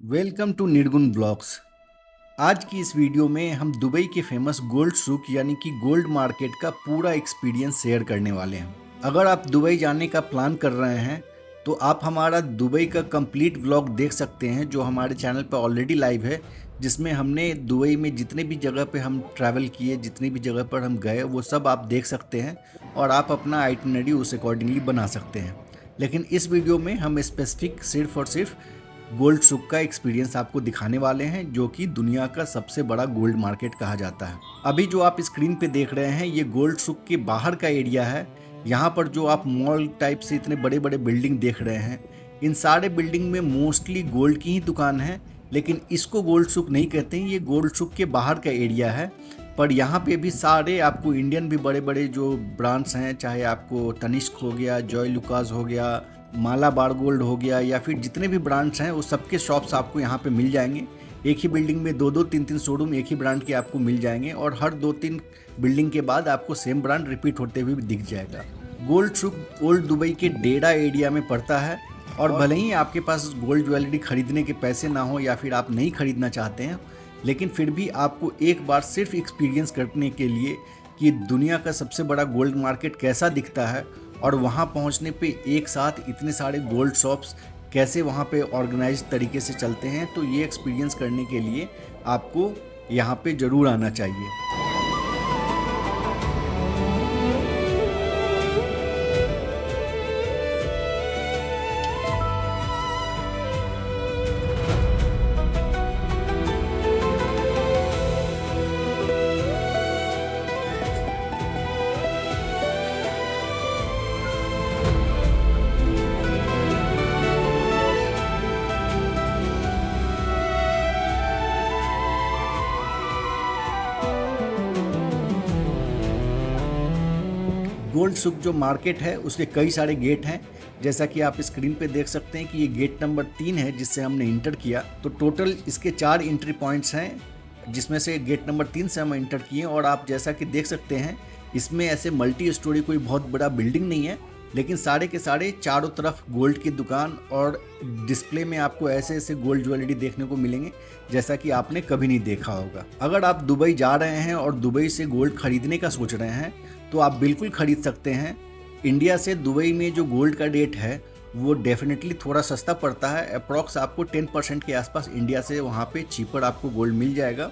Welcome to निर्गुण blogs. आज की इस वीडियो में हम दुबई के फेमस गोल्ड सूक यानी कि गोल्ड मार्केट का पूरा एक्सपीरियंस शेयर करने वाले हैं। अगर आप दुबई जाने का प्लान कर रहे हैं तो आप हमारा दुबई का कंप्लीट व्लॉग देख सकते हैं जो हमारे चैनल पर ऑलरेडी लाइव है, जिसमें हमने दुबई में जितने भी जगह पे हम ट्रैवल किए, जितनी भी जगह पर हम गए, वो सब आप देख सकते हैं और आप अपना आइटिनरी उस अकॉर्डिंगली बना सकते हैं। लेकिन इस वीडियो में हम स्पेसिफिक सिर्फ और सिर्फ गोल्ड सूक का एक्सपीरियंस आपको दिखाने वाले हैं, जो कि दुनिया का सबसे बड़ा गोल्ड मार्केट कहा जाता है। अभी जो आप स्क्रीन पे देख रहे हैं ये गोल्ड सूक के बाहर का एरिया है। यहाँ पर जो आप मॉल टाइप से इतने बड़े बड़े बिल्डिंग देख रहे हैं, इन सारे बिल्डिंग में मोस्टली गोल्ड की ही दुकान है, लेकिन इसको गोल्ड सूक नहीं कहते हैं। ये गोल्ड सूक के बाहर का एरिया है, पर यहाँ पे भी सारे आपको इंडियन भी बड़े बड़े जो ब्रांड्स हैं, चाहे आपको तनिष्क हो गया, जॉय लुकास हो गया, मालाबार गोल्ड हो गया, या फिर जितने भी ब्रांड्स हैं वो सबके शॉप्स आपको यहाँ पे मिल जाएंगे। एक ही बिल्डिंग में दो दो तीन तीन शोरूम एक ही ब्रांड के आपको मिल जाएंगे और हर दो तीन बिल्डिंग के बाद आपको सेम ब्रांड रिपीट होते हुए भी दिख जाएगा। गोल्ड सूक ओल्ड दुबई के डेरा एरिया में पड़ता है और भले ही आपके पास गोल्ड ज्वेलरी खरीदने के पैसे ना हो या फिर आप नहीं खरीदना चाहते हैं, लेकिन फिर भी आपको एक बार सिर्फ एक्सपीरियंस करने के लिए कि दुनिया का सबसे बड़ा गोल्ड मार्केट कैसा दिखता है और वहाँ पहुँचने पे एक साथ इतने सारे गोल्ड शॉप्स कैसे वहाँ पे ऑर्गेनाइज तरीके से चलते हैं, तो ये एक्सपीरियंस करने के लिए आपको यहाँ पे ज़रूर आना चाहिए। गोल्ड सूक जो मार्केट है उसके कई सारे गेट हैं, जैसा कि आप स्क्रीन पे देख सकते हैं कि ये गेट नंबर 3 है जिससे हमने इंटर किया। तो टोटल इसके 4 एंट्री पॉइंट्स हैं, जिसमें से गेट नंबर 3 से हम इंटर किए। और आप जैसा कि देख सकते हैं इसमें ऐसे मल्टी स्टोरी कोई बहुत बड़ा बिल्डिंग नहीं है, लेकिन सारे के सारे चारों तरफ गोल्ड की दुकान और डिस्प्ले में आपको ऐसे ऐसे गोल्ड ज्वेलरी देखने को मिलेंगे जैसा कि आपने कभी नहीं देखा होगा। अगर आप दुबई जा रहे हैं और दुबई से गोल्ड खरीदने का सोच रहे हैं तो आप बिल्कुल खरीद सकते हैं। इंडिया से दुबई में जो गोल्ड का रेट है वो डेफिनेटली थोड़ा सस्ता पड़ता है। अप्रॉक्स आपको 10% के आसपास इंडिया से वहाँ पे चीपर आपको गोल्ड मिल जाएगा।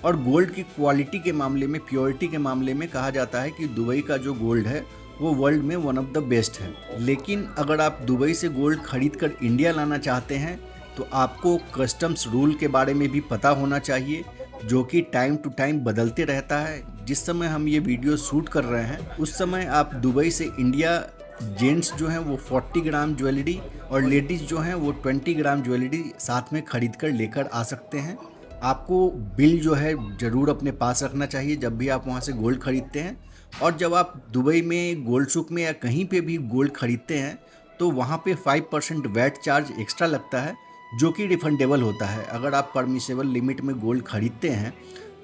और गोल्ड की क्वालिटी के मामले में, प्योरिटी के मामले में कहा जाता है कि दुबई का जो गोल्ड है वो वर्ल्ड में वन ऑफ द बेस्ट है। लेकिन अगर आप दुबई से गोल्ड खरीद कर इंडिया लाना चाहते हैं तो आपको कस्टम्स रूल के बारे में भी पता होना चाहिए, जो कि टाइम टू टाइम बदलते रहता है। जिस समय हम ये वीडियो शूट कर रहे हैं उस समय आप दुबई से इंडिया जेंट्स जो हैं वो 40 ग्राम ज्वेलरी और लेडीज़ जो हैं वो 20 ग्राम ज्वेलरी साथ में खरीद कर लेकर आ सकते हैं। आपको बिल जो है ज़रूर अपने पास रखना चाहिए जब भी आप वहाँ से गोल्ड खरीदते हैं। और जब आप दुबई में गोल्ड सूक में या कहीं पे भी गोल्ड खरीदते हैं तो वहाँ पे 5% वैट चार्ज एक्स्ट्रा लगता है, जो कि रिफंडेबल होता है। अगर आप परमिसेबल लिमिट में गोल्ड खरीदते हैं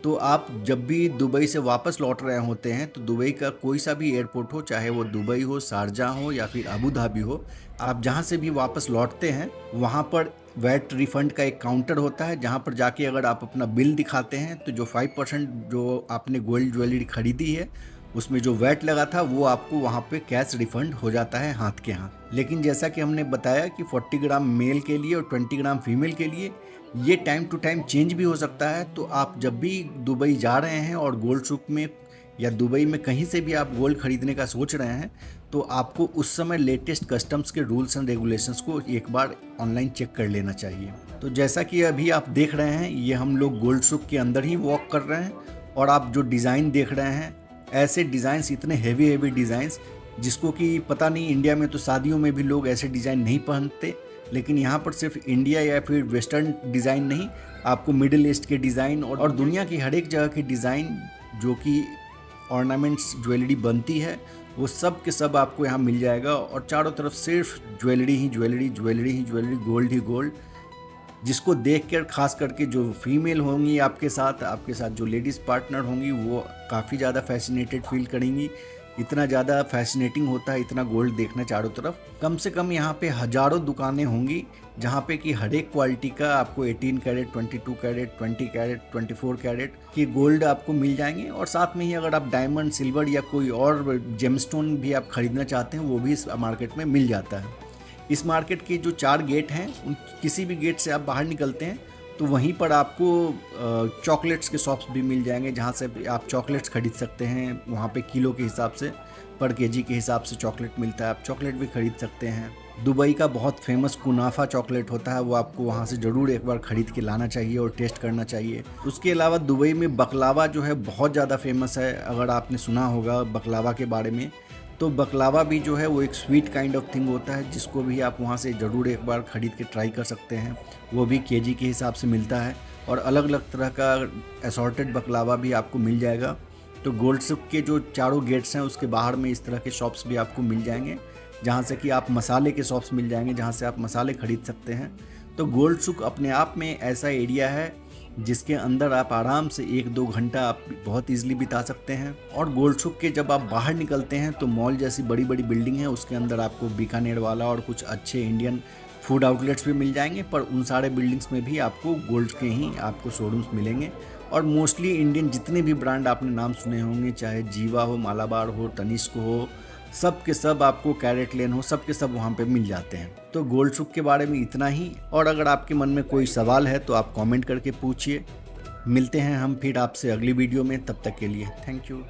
तो आप जब भी दुबई से वापस लौट रहे होते हैं तो दुबई का कोई सा भी एयरपोर्ट हो, चाहे वो दुबई हो, शारजा हो या फिर अबू धाबी हो, आप जहाँ से भी वापस लौटते हैं वहाँ पर वैट रिफ़ंड का एक काउंटर होता है, जहाँ पर जाके अगर आप अपना बिल दिखाते हैं तो जो 5% जो आपने गोल्ड ज्वेलरी खरीदी है उसमें जो वैट लगा था वो आपको वहाँ पे कैश रिफंड हो जाता है हाथ के हाथ। लेकिन जैसा कि हमने बताया कि 40 ग्राम मेल के लिए और 20 ग्राम फीमेल के लिए ये टाइम टू टाइम चेंज भी हो सकता है। तो आप जब भी दुबई जा रहे हैं और गोल्ड सूक में या दुबई में कहीं से भी आप गोल्ड खरीदने का सोच रहे हैं तो आपको उस समय लेटेस्ट कस्टम्स के रूल्स एंड रेगुलेशंस को एक बार ऑनलाइन चेक कर लेना चाहिए। तो जैसा कि अभी आप देख रहे हैं ये हम लोग गोल्ड सूक के अंदर ही वॉक कर रहे हैं और आप जो डिज़ाइन देख रहे हैं, ऐसे डिज़ाइंस, इतने हेवी डिज़ाइंस जिसको कि पता नहीं, इंडिया में तो शादियों में भी लोग ऐसे डिज़ाइन नहीं पहनते, लेकिन यहाँ पर सिर्फ इंडिया या फिर वेस्टर्न डिज़ाइन नहीं, आपको मिडिल ईस्ट के डिज़ाइन और दुनिया की हर एक जगह की डिज़ाइन जो कि ऑर्नामेंट्स ज्वेलरी बनती है वो सब के सब आपको यहाँ मिल जाएगा। और चारों तरफ सिर्फ ज्वेलरी ही ज्वेलरी, ज्वेलरी ही ज्वेलरी, गोल्ड ही गोल्ड, जिसको देख कर खास करके जो फीमेल होंगी आपके साथ जो लेडीज़ पार्टनर होंगी वो काफ़ी ज़्यादा फैसिनेटेड फील करेंगी इतना ज़्यादा फैसिनेटिंग होता है इतना गोल्ड देखना चारों तरफ। कम से कम यहाँ पे हजारों दुकानें होंगी जहाँ पे कि हर एक क्वालिटी का आपको 18 कैरेट, 22 कैरेट, 20 कैरेट, 24 कैरेट की गोल्ड आपको मिल जाएंगे। और साथ में ही अगर आप डायमंड, सिल्वर या कोई और जेमस्टोन भी आप खरीदना चाहते हैं वो भी इस मार्केट में मिल जाता है। इस मार्केट के जो 4 गेट हैं उन किसी भी गेट से आप बाहर निकलते हैं तो वहीं पर आपको चॉकलेट्स के शॉप्स भी मिल जाएंगे जहाँ से आप चॉकलेट्स खरीद सकते हैं। वहाँ पे किलो के हिसाब से, पर केजी के हिसाब से चॉकलेट मिलता है, आप चॉकलेट भी खरीद सकते हैं। दुबई का बहुत फेमस कुनाफा चॉकलेट होता है, वो आपको वहाँ से ज़रूर एक बार ख़रीद के लाना चाहिए और टेस्ट करना चाहिए। उसके अलावा दुबई में बकलावा जो है बहुत ज़्यादा फेमस है। अगर आपने सुना होगा बकलावा के बारे में, तो बकलावा भी जो है वो एक स्वीट काइंड ऑफ थिंग होता है जिसको भी आप वहाँ से ज़रूर एक बार ख़रीद के ट्राई कर सकते हैं। वो भी केजी के हिसाब से मिलता है और अलग अलग तरह का असॉर्टेड बकलावा भी आपको मिल जाएगा। तो गोल्ड सुक के जो चारों गेट्स हैं उसके बाहर में इस तरह के शॉप्स भी आपको मिल जाएंगे जहाँ से कि आप मसाले के शॉप्स मिल जाएंगे जहाँ से आप मसाले खरीद सकते हैं। तो गोल्ड सुक अपने आप में ऐसा एरिया है जिसके अंदर आप आराम से 1-2 घंटा आप बहुत ईजिली बिता सकते हैं। और गोल्ड सुक के जब आप बाहर निकलते हैं तो मॉल जैसी बड़ी बड़ी बिल्डिंग है, उसके अंदर आपको बीकानेर वाला और कुछ अच्छे इंडियन फूड आउटलेट्स भी मिल जाएंगे, पर उन सारे बिल्डिंग्स में भी आपको गोल्ड के ही आपको शोरूम्स मिलेंगे। और मोस्टली इंडियन जितने भी ब्रांड आपने नाम सुने होंगे, चाहे जीवा हो, मालाबार हो, तनिष्क हो, सब के सब आपको, कैरेट लेन हो, सब के सब वहाँ पे मिल जाते हैं। तो गोल्ड सुक के बारे में इतना ही। और अगर आपके मन में कोई सवाल है तो आप कमेंट करके पूछिए। मिलते हैं हम फिर आपसे अगली वीडियो में, तब तक के लिए थैंक यू।